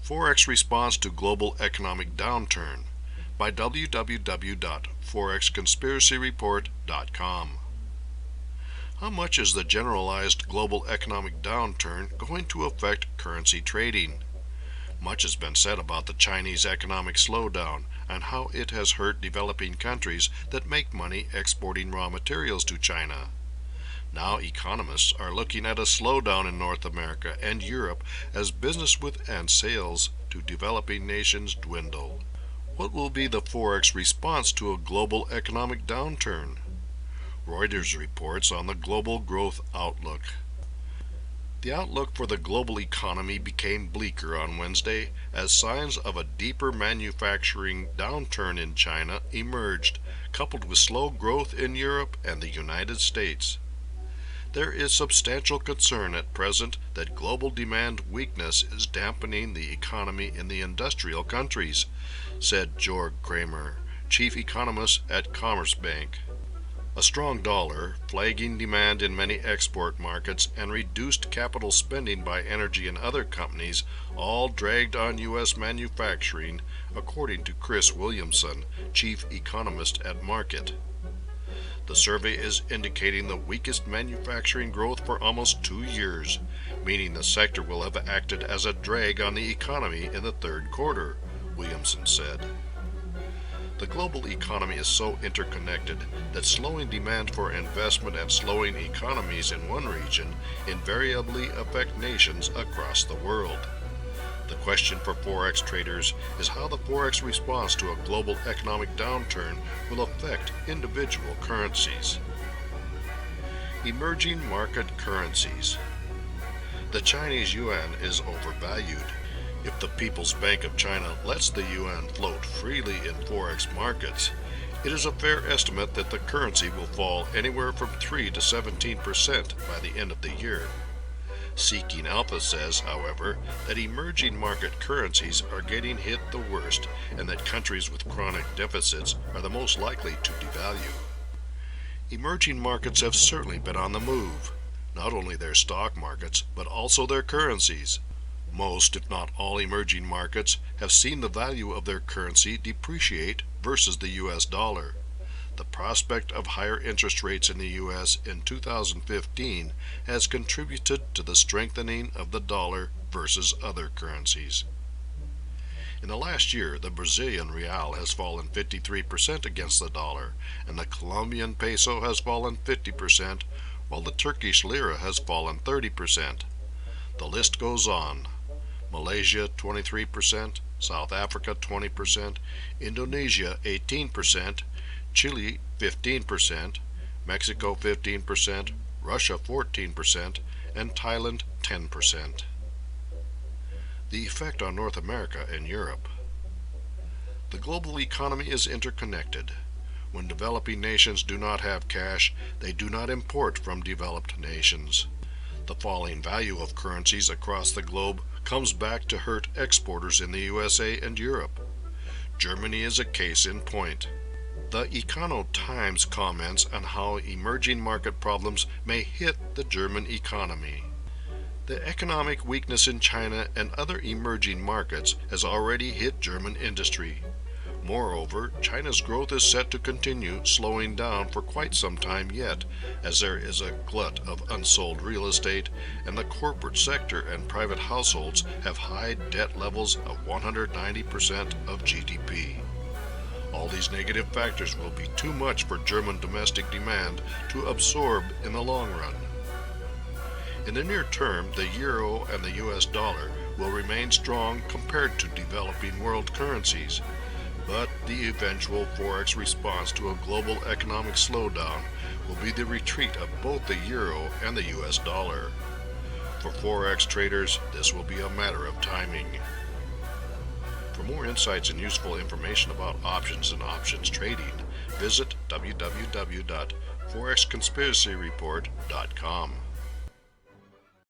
Forex Response to Global Economic Downturn by www.forexconspiracyreport.com. How much is the generalized global economic downturn going to affect currency trading? Much has been said about the Chinese economic slowdown and how it has hurt developing countries that make money exporting raw materials to China. Now economists are looking at a slowdown in North America and Europe as business with and sales to developing nations dwindle. What will be the Forex response to a global economic downturn? Reuters reports on the global growth outlook. The outlook for the global economy became bleaker on Wednesday as signs of a deeper manufacturing downturn in China emerged, coupled with slow growth in Europe and the United States. There is substantial concern at present that global demand weakness is dampening the economy in the industrial countries, said Jorg Kramer, chief economist at Commerzbank. A strong dollar, flagging demand in many export markets, and reduced capital spending by energy and other companies all dragged on U.S. manufacturing, according to Chris Williamson, chief economist at Market. The survey is indicating the weakest manufacturing growth for almost 2 years, meaning the sector will have acted as a drag on the economy in the third quarter, Williamson said. The global economy is so interconnected that slowing demand for investment and slowing economies in one region invariably affect nations across the world. The question for Forex traders is how the Forex response to a global economic downturn will affect individual currencies. Emerging market currencies. The Chinese yuan is overvalued. If the People's Bank of China lets the yuan float freely in Forex markets, it is a fair estimate that the currency will fall anywhere from 3 to 17% by the end of the year. Seeking Alpha says, however, that emerging market currencies are getting hit the worst and that countries with chronic deficits are the most likely to devalue. Emerging markets have certainly been on the move, not only their stock markets, but also their currencies. Most, if not all, emerging markets have seen the value of their currency depreciate versus the U.S. dollar. The prospect of higher interest rates in the U.S. in 2015 has contributed to the strengthening of the dollar versus other currencies. In the last year, the Brazilian real has fallen 53% against the dollar, and the Colombian peso has fallen 50%, while the Turkish lira has fallen 30%. The list goes on. Malaysia 23%, South Africa 20%, Indonesia 18%, Chile 15%, Mexico 15%, Russia 14%, and Thailand 10%. The effect on North America and Europe. The global economy is interconnected. When developing nations do not have cash, they do not import from developed nations. The falling value of currencies across the globe comes back to hurt exporters in the USA and Europe. Germany is a case in point. The Econo-Times comments on how emerging market problems may hit the German economy. The economic weakness in China and other emerging markets has already hit German industry. Moreover, China's growth is set to continue slowing down for quite some time yet, as there is a glut of unsold real estate, and the corporate sector and private households have high debt levels of 190% of GDP. All these negative factors will be too much for German domestic demand to absorb in the long run. In the near term, the euro and the US dollar will remain strong compared to developing world currencies, but the eventual Forex response to a global economic slowdown will be the retreat of both the euro and the US dollar. For Forex traders, this will be a matter of timing. For more insights and useful information about options and options trading, visit www.forexconspiracyreport.com.